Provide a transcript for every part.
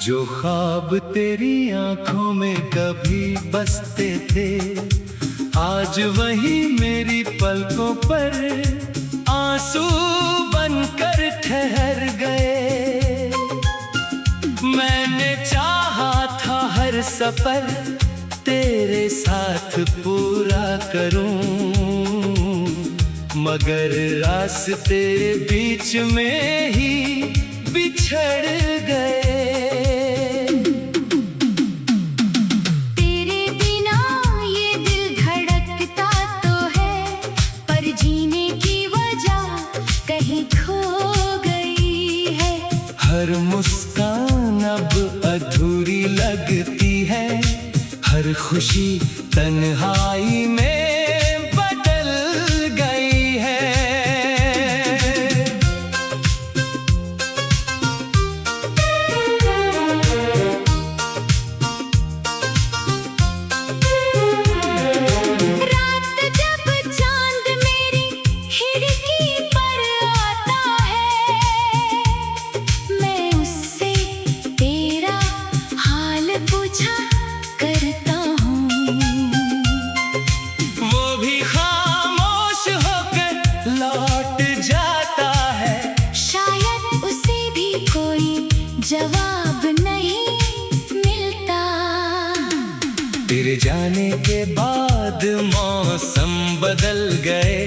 जो ख्वाब तेरी आंखों में कभी बसते थे, आज वही मेरी पलकों पर आंसू बनकर ठहर गए। मैंने चाहा था हर सफर तेरे साथ पूरा करूं, मगर रास्ते बीच में ही बिछड़ गए। तेरे बिना ये दिल धड़कता तो है, पर जीने की वजह कहीं खो गई है। हर मुस्कान अब अधूरी लगती है, हर खुशी तन्हाई में जवाब नहीं मिलता। तेरे जाने के बाद मौसम बदल गए,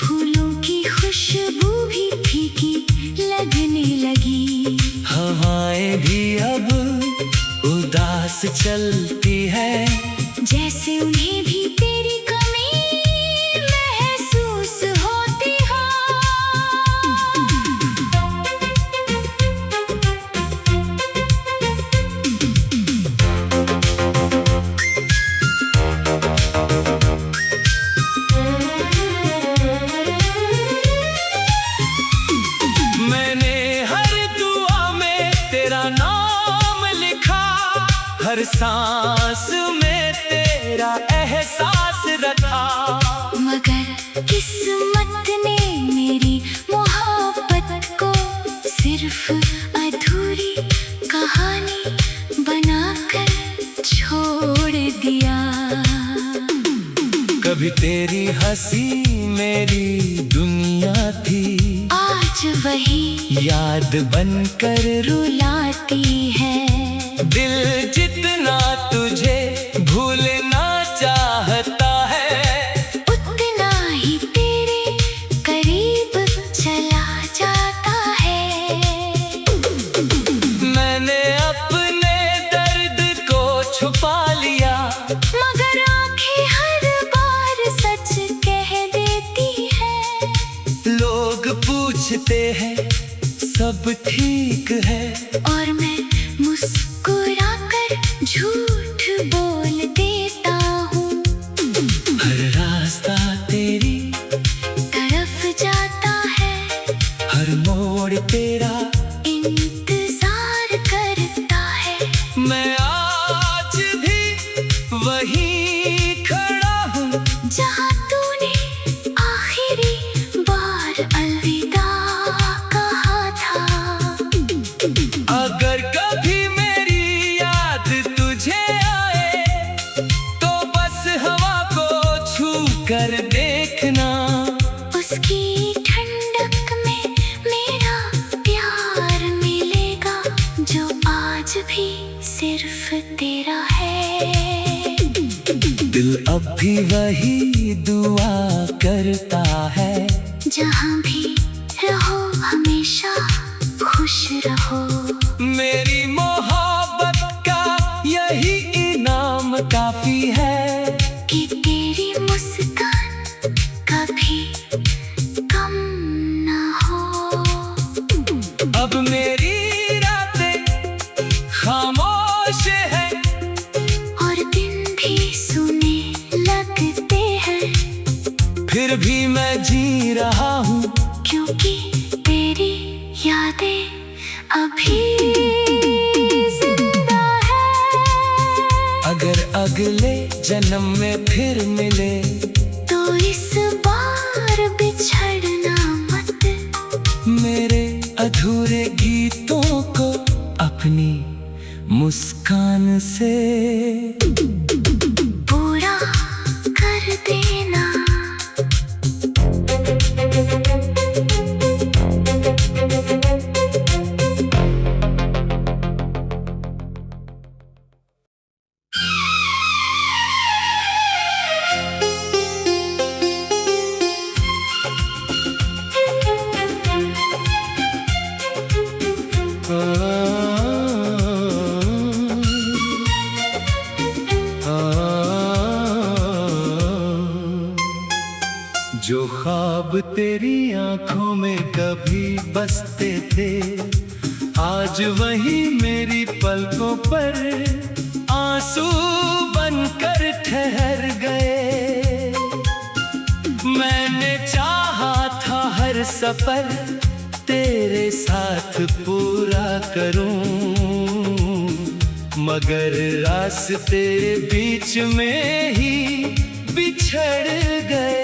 फूलों की खुशबू भी फीकी लगने लगी। हवाएं भी अब उदास चलती है, जैसे उन्हें भी तेरी कमी महसूस होती हो। हर सांस में तेरा एहसास रखा, मगर किस्मत ने मेरी मोहब्बत को सिर्फ अधूरी कहानी बनाकर छोड़ दिया। कभी तेरी हंसी मेरी दुनिया थी, आज वही याद बनकर रुलाती है। दिल जितना तुझे भूलना चाहता है, उतना ही तेरे करीब चला जाता है। मैंने अपने दर्द को छुपा लिया, मगर आँखें हर बार सच कह देती है। लोग पूछते हैं सब ठीक है, और मैं मुस्कुराकर झूठ बोल देता हूँ। हर रास्ता तेरी तरफ जाता है, हर मोड़ तेरा इंतजार करता है। मैं आज भी वहीं खड़ा हूँ, जहाँ तूने आखिरी बार अलविदा कहा था। अगर कभी मेरी याद तुझे आए, तो बस हवा को छू कर देखना। उसकी ठंडक में मेरा प्यार मिलेगा, जो आज भी सिर्फ तेरा है। दिल अब भी वही दुआ करता है, जहाँ भी रहो हमेशा खुश रहो। मेरी मोहब्बत का यही इनाम काफी है, कि तेरी मुस्कान कभी कम न हो। अब मेरी रातें खामोश है, और दिन भी सुने लगते हैं। फिर भी मैं जी रहा हूँ, क्योंकि तेरी यादें अभी जिंदा है। अगर अगले जन्म में फिर मिले, तो इस बार बिछड़ना मत। मेरे अधूरे गीतों को अपनी से पूरा कर देना। जो ख्वाब तेरी आंखों में कभी बसते थे, आज वही मेरी पलकों पर आंसू बनकर ठहर गए। मैंने चाहा था हर सफर तेरे साथ पूरा करूं, मगर रास्ते बीच में ही बिछड़ गए।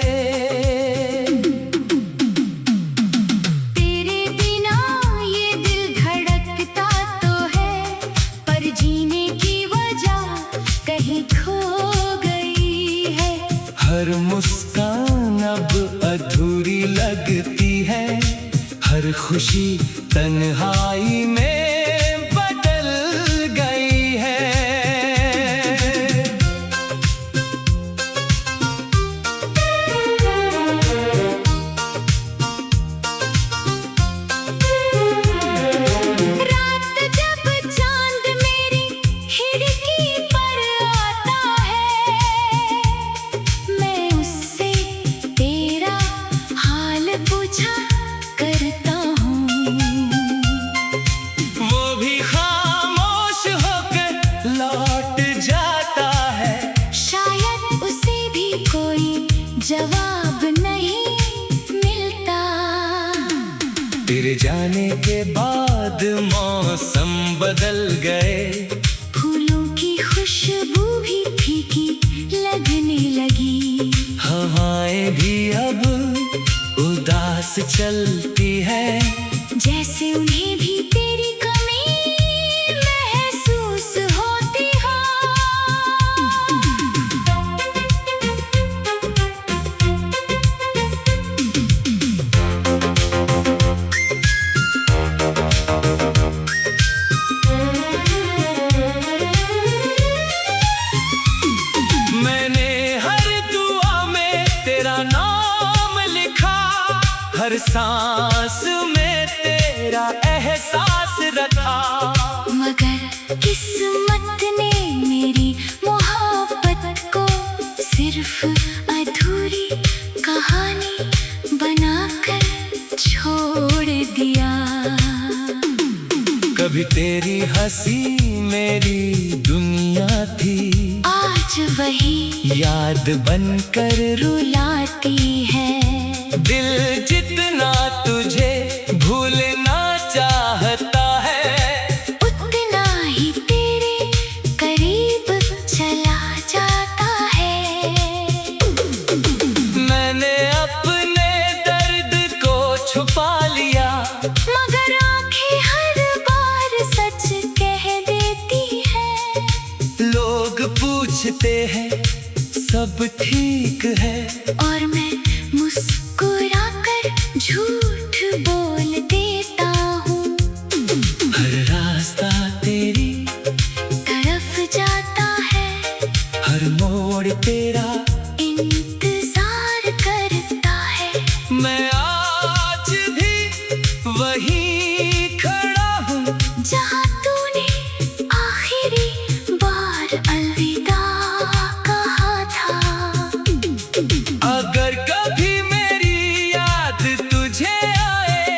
तेरे बिना ये दिल धड़कता तो है, पर जीने की वजह कहीं खो गई है। हर मुस्कान अब अधूरी लगती है, हर खुशी तन्हाई में बदल गई है। रात जब चांद मेरी खिड़की पर आता है, मैं उससे तेरा हाल पूछा करता हूँ। वो भी खामोश होकर लौट जाता है, शायद उसे भी कोई जवाब नहीं मिलता। तेरे जाने के बाद मौसम बदल गए, फूलों की खुशबू भी फीकी लगने लगी। हवाएं भी अब उदास चलती है, जैसे उन्हें भी तेरी कमी महसूस होती हो। मैंने हर दुआ में तेरा नाम लिखा, हर सांस में तेरा एहसास रखा। मगर किस्मत ने मेरी मोहब्बत को सिर्फ अधूरी कहानी बनाकर छोड़ दिया। कभी तेरी हंसी मेरी दुनिया थी, आज वही याद बनकर रुलाती है। दिल जितना तुझे भूलना चाहता है, उतना ही तेरे करीब चला जाता है। मैंने अपने दर्द को छुपा लिया, मगर आंखें हर बार सच कह देती है। लोग पूछते हैं सब ठीक है, और मैं मुस्कुराकर झूठ बोल देता हूँ। हर रास्ता तेरी तरफ जाता है, हर मोड़ तेरा इंतजार करता है। मैं आज भी वहीं खड़ा हूँ, जहाँ तूने आखिरी बार अलविदा कहा था। अगर कभी मेरी याद तुझे आए,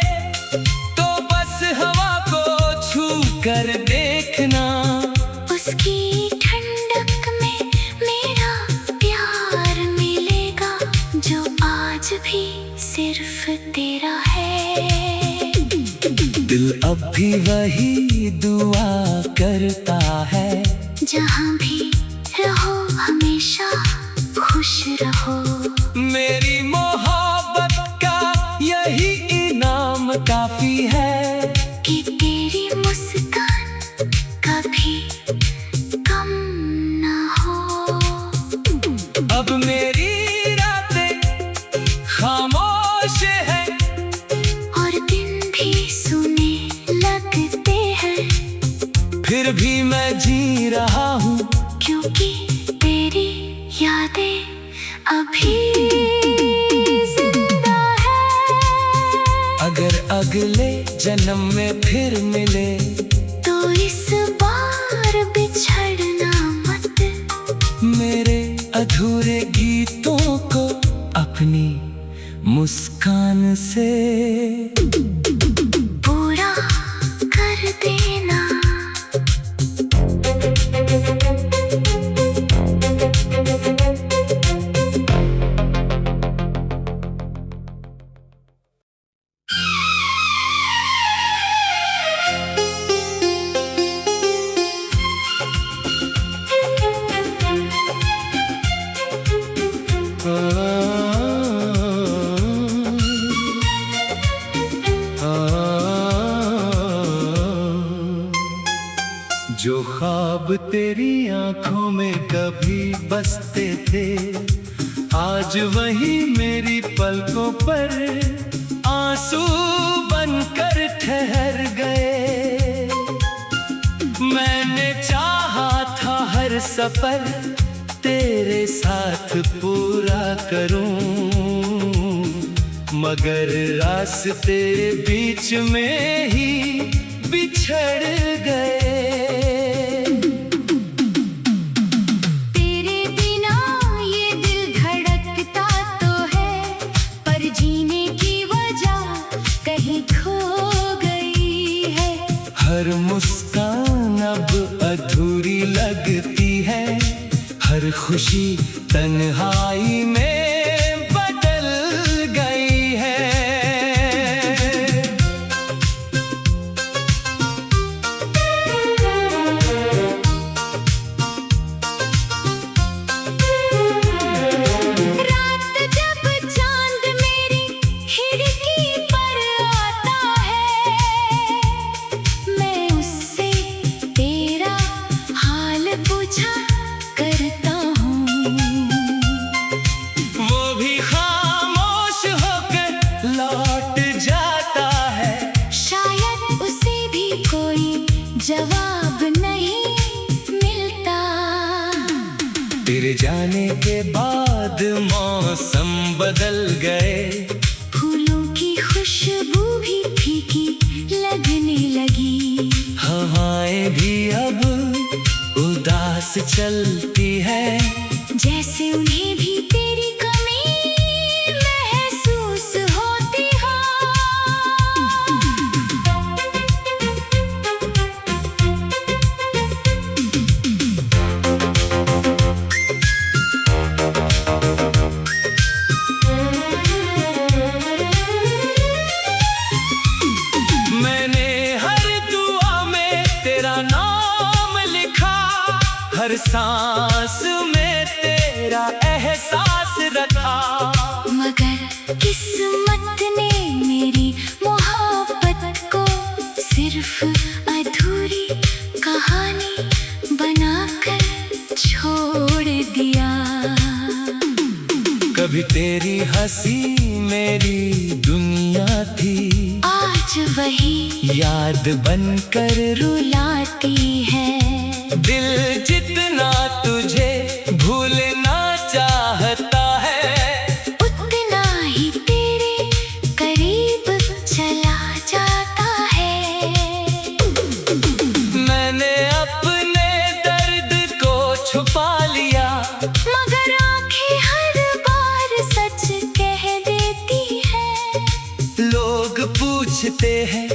तो बस हवा को छू कर देखना। उसकी ठंडक में मेरा प्यार मिलेगा, जो आज भी सिर्फ तेरा है। दिल अब भी वही दुआ करता है, जहाँ भी रहो हमेशा खुश रहो। मेरी मोहब्बत का यही इनाम काफी है, कि तेरी मुस्कान कभी कम फिर भी मैं जी रहा हूँ, क्योंकि तेरी यादें अभी जिंदा है। अगर अगले जन्म में फिर मिले तो इस बार बिछड़ना मत। मेरे अधूरे गीतों को अपनी मुस्कान से पूरा कर देना। जो ख्वाब तेरी आंखों में कभी बसते थे, आज वही मेरी पलकों पर आंसू बनकर ठहर गए। मैंने चाहा था हर सफर तेरे साथ पूरा करूं, मगर रास्ते बीच में ही बिछड़ गए। तेरे बिना ये दिल धड़कता तो है, पर जीने की वजह कहीं खो गई है। हर मुस्कान अब अधूरी लगती है, हर खुशी तन्हाई में बदल गई है। रात जब चांद मेरी खिड़की पर आता है, मैं उससे तेरा हाल पूछा करता हूँ। वो भी खामोश होकर लौट जाता है, शायद उसे भी कोई जवाब नहीं मिलता। तेरे जाने के बाद मौसम बदल गए, फूलों की खुशबू भी फीकी लगने लगी। हवाएं भी अब उदास चलती है, जैसे उन्हें भी तेरी कमी महसूस होती हो। मैंने हर दुआ में तेरा नाम लिखा, हर सांस में तेरा एहसास रखा। मगर किस्मत ने मेरी मोहब्बत को सिर्फ अधूरी कहानी बनाकर छोड़ दिया। कभी तेरी हंसी मेरी दुनिया थी, आज वही याद बनकर रुलाती है। दिल जितना तुझे भूलना चाहता है, उतना ही तेरे करीब चला जाता है। मैंने अपने दर्द को छुपा लिया, मगर आंखें हर बार सच कह देती है। लोग पूछते हैं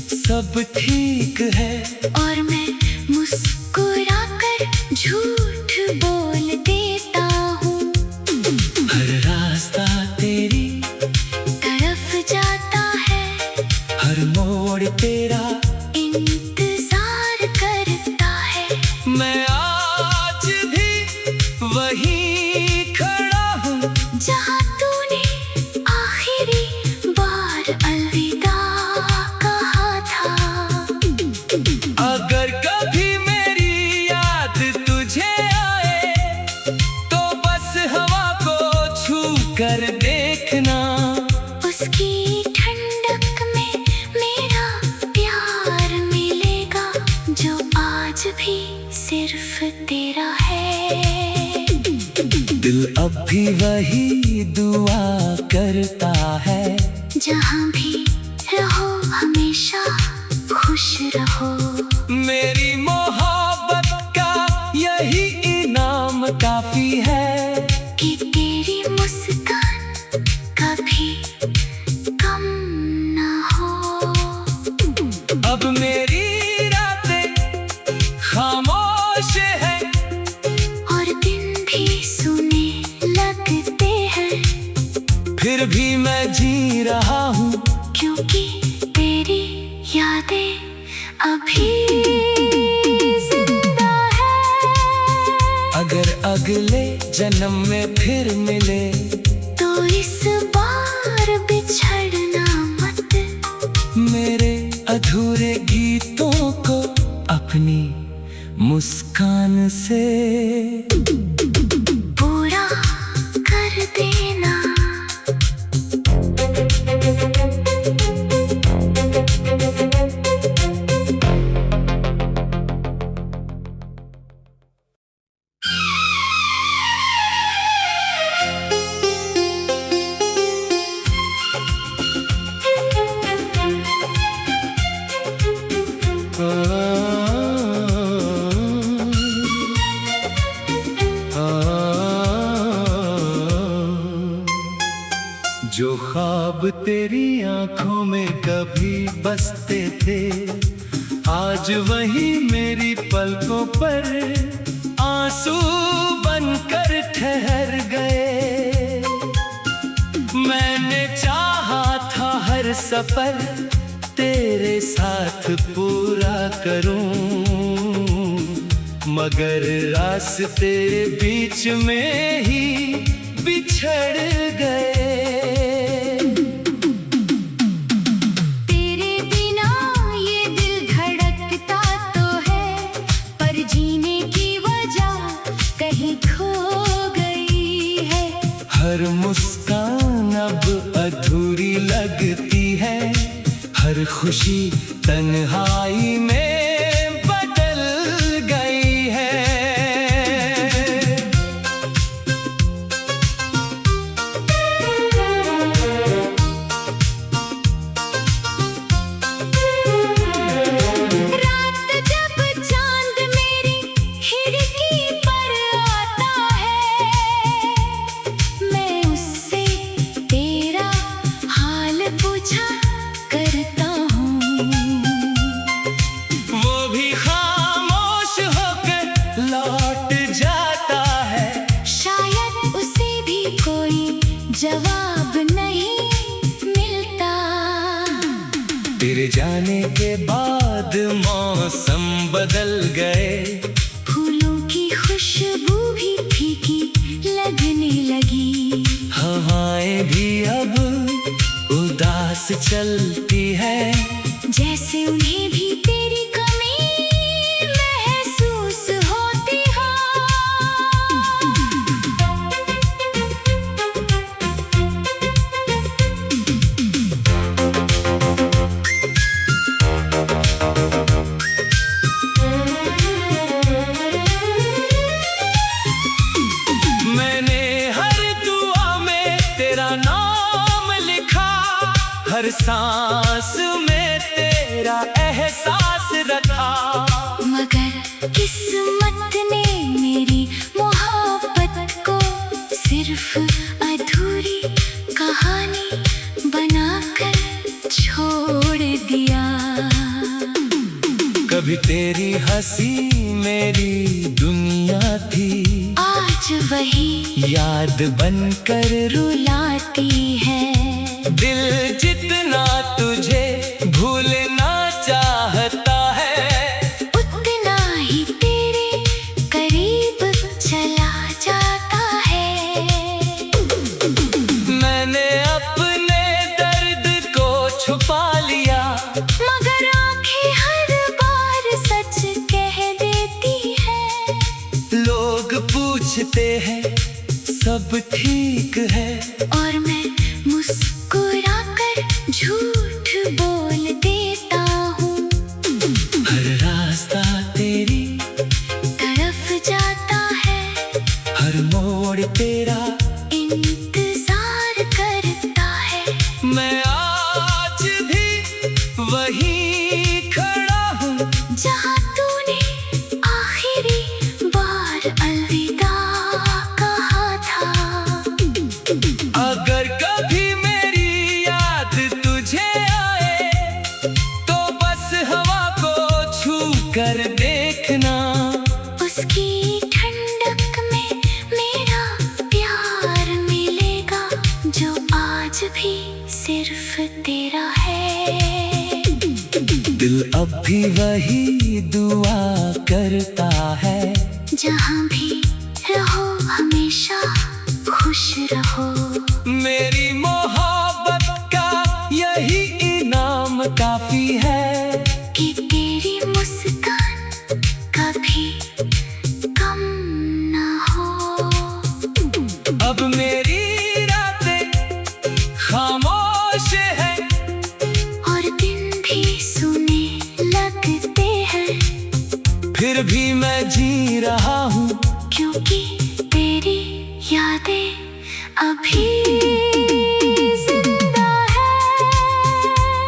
सब ठीक है, और मैं मुस्कुराकर झूठ बोल देता हूँ। हर रास्ता तेरी तरफ जाता है, हर मोड़ तेरा इंतजार करता है। मैं आज भी वहीं खड़ा हूँ, जहाँ तूने आखिरी बार अलविदा कहा था। अगर कभी मेरी याद तुझे आए, तो बस हवा को छू कर देखना। उसकी ठंडक में मेरा प्यार दिल अब भी वही दुआ करता है, जहाँ भी रहो हमेशा खुश रहो। मेरी मोहब्बत का यही इनाम काफी है, कि तेरी मुस्कान कभी कम न हो। अब मेरी रातें खामोश है और दिन भी सुने लगते हैं, फिर भी मैं जी रहा हूँ, क्योंकि तेरी यादें अभी जिंदा है। अगर अगले जन्म में फिर मिले तो इस बार बिछड़ना मत, मेरे अधूरे गीतों को अपनी मुस्कान से पूरा कर देना। जो ख्वाब तेरी आंखों में कभी बसते थे, आज वही मेरी पलकों पर आंसू बनकर ठहर गए। मैंने चाहा था हर सफर तेरे साथ पूरा करूं, मगर रास्ते बीच में ही बिछड़ गए। तेरे बिना ये दिल धड़कता तो है, पर जीने की वजह कहीं खो गई है। हर मुस्कान अब अधूरी लगती है, हर खुशी तन्हाई में बदल गई है। रात जब चांद मेरी खिड़की पर आता है, मैं उससे तेरा हाल पूछा करता हूँ। वो भी खामोश होकर लौट जाता है, शायद उसे भी कोई जवाब नहीं मिलता। तेरे जाने के बाद मौसम बदल गए, फूलों की खुशबू भी फीकी लगने लगी। हवाएं भी अब उदास चलती है, जैसे उन्हें भी तेरी कमी महसूस होती हो। मैंने हर दुआ में तेरा नाम लिखा, हर सांस में तेरा एहसास रखा, मगर किस्मत ने मेरी मोहब्बत को सिर्फ अधूरी कहानी बनाकर छोड़ दिया। कभी तेरी हंसी मेरी दुनिया थी, आज वही याद बनकर रुलाती है। दिल जितना तुझे भूलना चाहता है, उतना ही तेरे करीब चला जाता है। मैंने अपने दर्द को छुपा लिया, मगर आंखें हर बार सच कह देती है। लोग पूछते हैं सब ठीक है, और मैं मुस्कुराकर झूठ बोल देता हूँ। हर रास्ता तेरी तरफ जाता है, हर मोड़ तेरा वहीं खड़ा हूँ जहाँ तूने आखिरी बार अलविदा कहा था। अगर कभी मेरी याद तुझे आए तो बस हवा को छू कर देखना। उसकी ठंडक में मेरा प्यार मिलेगा जो आज भी सिर्फ तेरा है। दिल अब भी वही दुआ करता है, जहाँ भी रहो हमेशा खुश रहो। मेरी मोहब्बत का यही इनाम काफी है कि तेरी मुस्कान कभी कम न हो। अब मेरी रातें खामोश है और दिन भी सुने लगते हैं, फिर भी मैं जी रहा हूँ क्योंकि तेरी यादें अभी जिंदा है।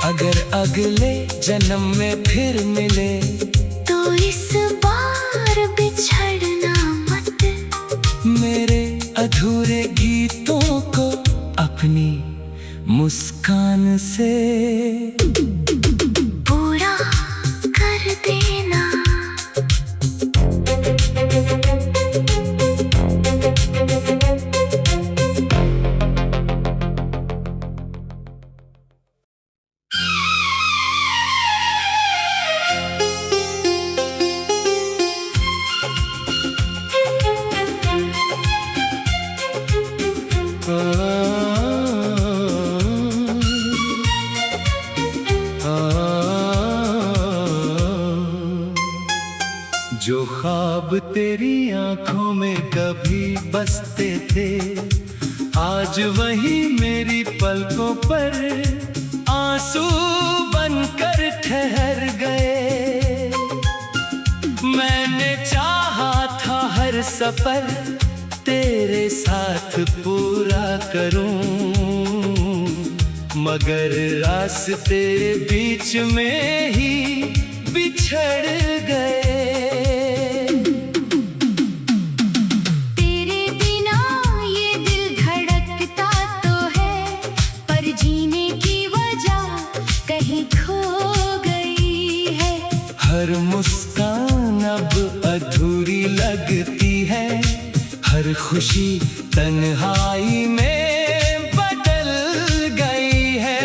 अगर अगले जन्म में फिर मिले तो इस बार बिछड़ना मत। मेरे अधूरे गीतों को अपनी मुस्कान से पूरा कर देना। जो ख्वाब तेरी आंखों में कभी बसते थे, आज वही मेरी पलकों पर आंसू बनकर ठहर गए। मैंने चाहा था हर सफर तेरे साथ पूरा करूं, मगर रास्ते बीच में ही बिछड़ गए। तेरे बिना ये दिल धड़कता तो है, पर जीने की वजह कहीं खो गई है। हर मुस्कान अब अधूरी लगती है, हर खुशी तन्हाई में बदल गई है।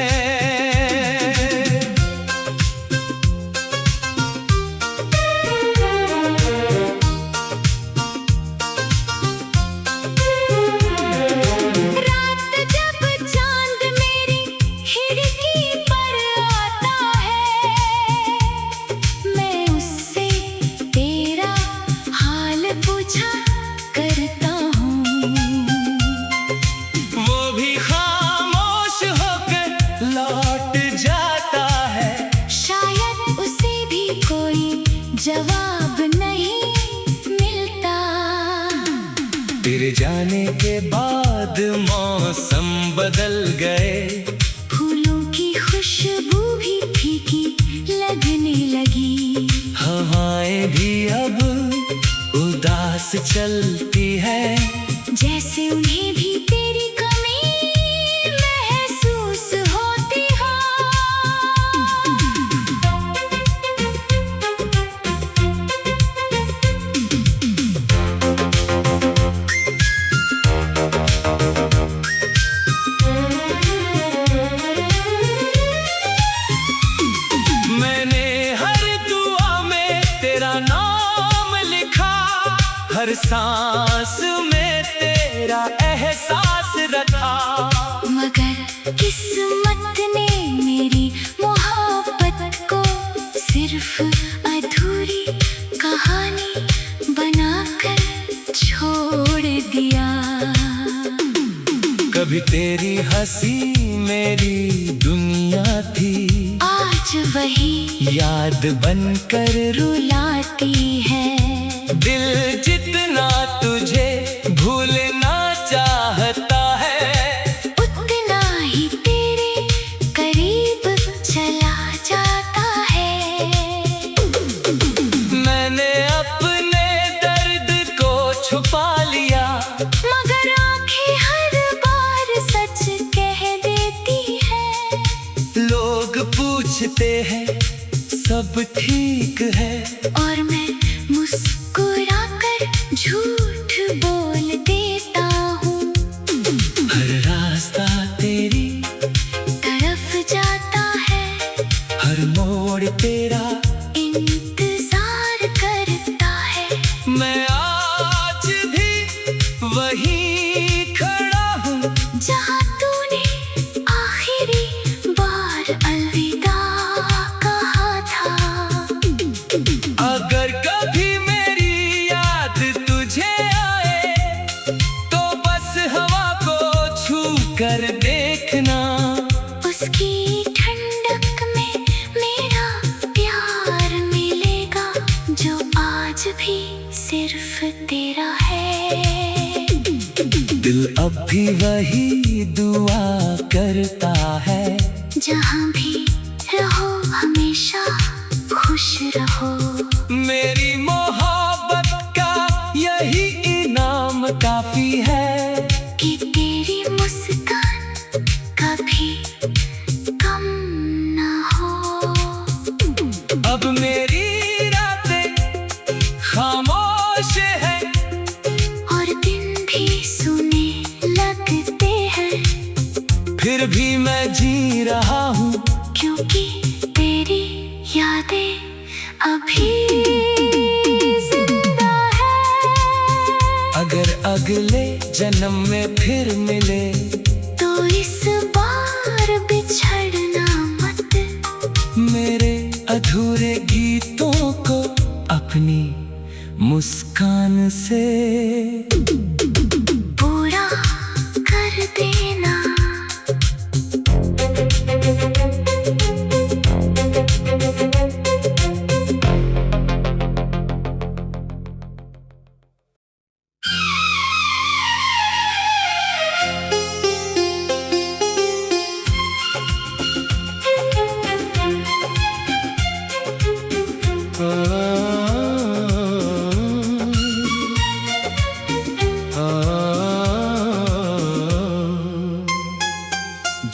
रात जब चांद मेरी खिड़की पर आता है, मैं उससे तेरा हाल पूछा करता हूँ। वो भी खामोश होकर लौट जाता है, शायद उसे भी कोई जवाब नहीं मिलता। तेरे जाने के बाद मौसम बदल गए, फूलों की खुशबू भी फीकी लगने लगी। हवाएं भी अब उदास चलती है, जैसे उन्हें भी तेरी कमी महसूस होती हो। मैंने हर दुआ में तेरा नाम लिखा, हर सांस में तेरा एहसास रखा। मगर किस्मत ने मेरी मोहब्बत को सिर्फ अधूरी कहानी बनाकर छोड़ दिया। कभी तेरी हंसी मेरी दुनिया थी, आज वही याद बनकर रुलाती है। दिल जितना तुझे भूलना चाहता है, उतना ही तेरे करीब चला जा लोग पूछते हैं सब ठीक है, और मैं मुस्कुराकर झूठ बोल देता हूँ। हर रास्ता तेरी तरफ जाता है, हर मोड़ तेरा इंतजार करता है। मैं आज भी वहीं खड़ा हूँ जहाँ तूने आखिरी बार अलविदा कहा था। अगर कभी मेरी याद तुझे आए तो बस हवा को छू कर देखना। उसकी ठंडक में मेरा प्यार मिलेगा, जो आज भी सिर्फ तेरा है। दिल अब भी वही दुआ करता है, जहाँ भी रहो हमेशा खुश रहो। मेरी मोहब्बत का यही इनाम काफी है कि तेरी मुस्कान कभी कम ना हो। अब मेरी रातें खामोश है, और दिन भी सुने लगते हैं, फिर भी मैं जी रहा हूँ क्योंकि तेरी यादें अभी जिंदा है। अगर अगले जन्म में फिर मिले तो इस बार बिछड़ना मत। मेरे अधूरे गीतों को अपनी मुस्कान से पूरा कर देना।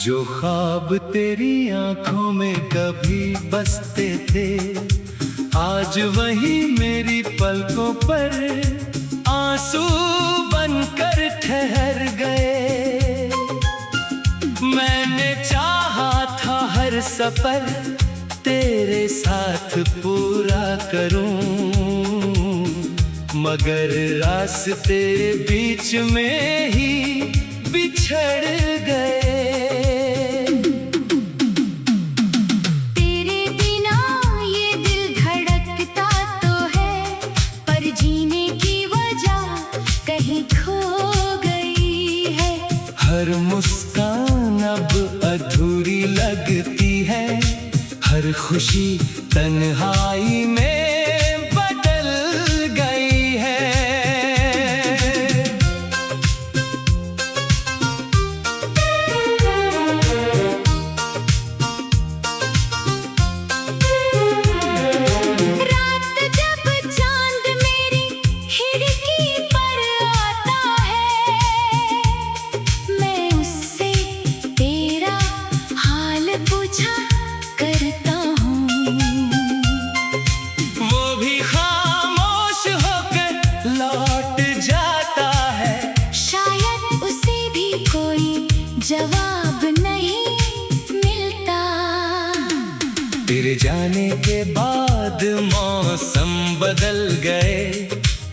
जो ख्वाब तेरी आंखों में कभी बसते थे, आज वही मेरी पलकों पर आंसू बनकर ठहर गए। मैंने चाहा था हर सफर तेरे साथ पूरा करूं, मगर रास्ते बीच में ही बिछड़ गए। तेरे बिना ये दिल धड़कता तो है, पर जीने की वजह कहीं खो गई है। हर मुस्कान अब अधूरी लगती है, हर खुशी तन्हाई में बदल गई है। रात जब चांद मेरी खिड़की पर आता है, मैं उससे तेरा हाल पूछा करता हूँ। वो भी खामोश होकर लौट जाता है, शायद उसे भी कोई जवाब नहीं मिलता। तेरे जाने के बाद मौसम बदल गए,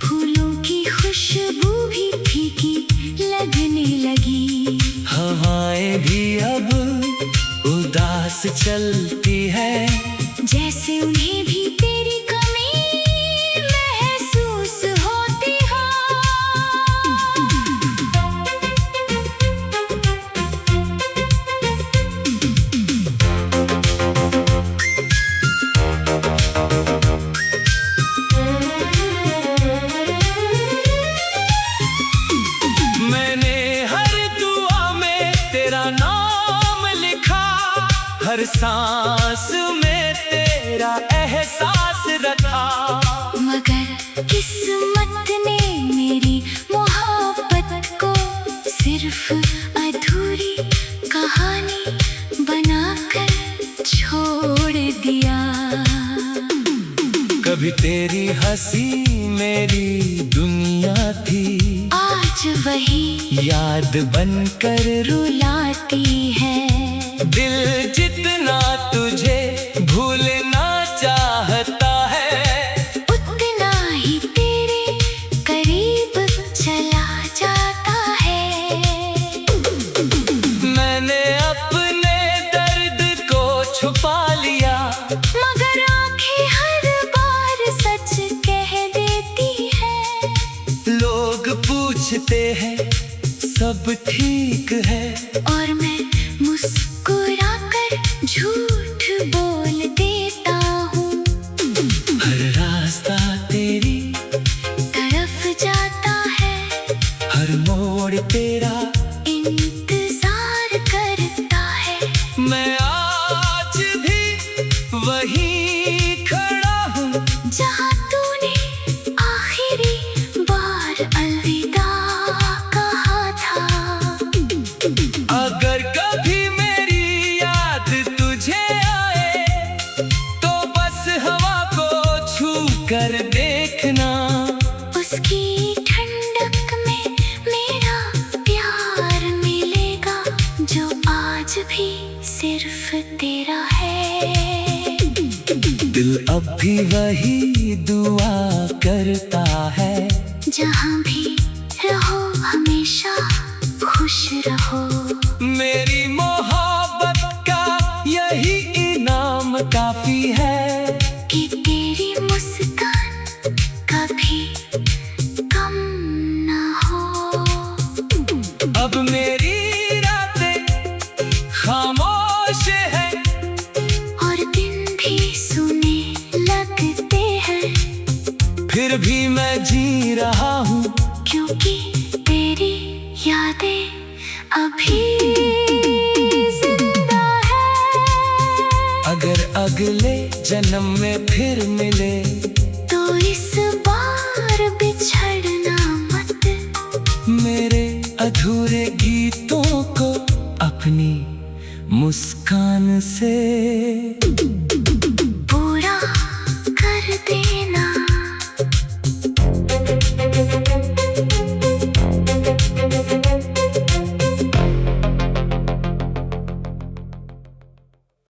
फूलों की खुशबू भी फीकी लगने लगी। हवाएं भी अब उदास चलती है, जैसे उन्हें भी तेरी कमी महसूस होती हो। मैंने हर दुआ में तेरा नाम लिखा, हर सांस में तेरा एहसास रखा। मगर किस्मत ने मेरी मोहब्बत को सिर्फ अधूरी कहानी बनाकर छोड़ छोड़ दिया। कभी तेरी हंसी मेरी दुनिया थी, आज वही याद बनकर रुलाती है। दिल जितना तुझे भूलना चाहता है, उतना ही तेरे करीब चला जाता है। मैंने अपने दर्द को छुपा लिया, मगर आंखें हर बार सच कह देती है। लोग पूछते हैं सब ठीक है, और मैं मुस्कुराकर झूठ बोल देता हूँ। हर रास्ता तेरी तरफ जाता है, हर मोड़ तेरा इंतजार करता है। मैं आज भी वहीं खड़ा हूँ, जहाँ तूने आखिरी बार अलविदा कहा था। अगर कभी मेरी याद तुझे आए, तो बस हवा को छू कर देखना। उसकी ठंडक में मेरा प्यार मिलेगा, जो आज भी सिर्फ तेरा है। दिल अब भी वही दुआ करता है, जहाँ भी रहो हमेशा खुश रहो। मेरी मोहब्बत का यही इनाम काफी है, कि तेरी मुस्कान कभी कम न हो। अब मेरी रातें खामोश हैं, और दिन भी सुने लगते हैं। फिर भी मैं जी रहा हूँ, क्योंकि तेरी यादें अभी जिंदा है। अगर अगले जन्म में फिर मिले, तो इस बार बिछड़ना मत। मेरे अधूरे गीतों को अपनी मुस्कान से पूरा कर देना।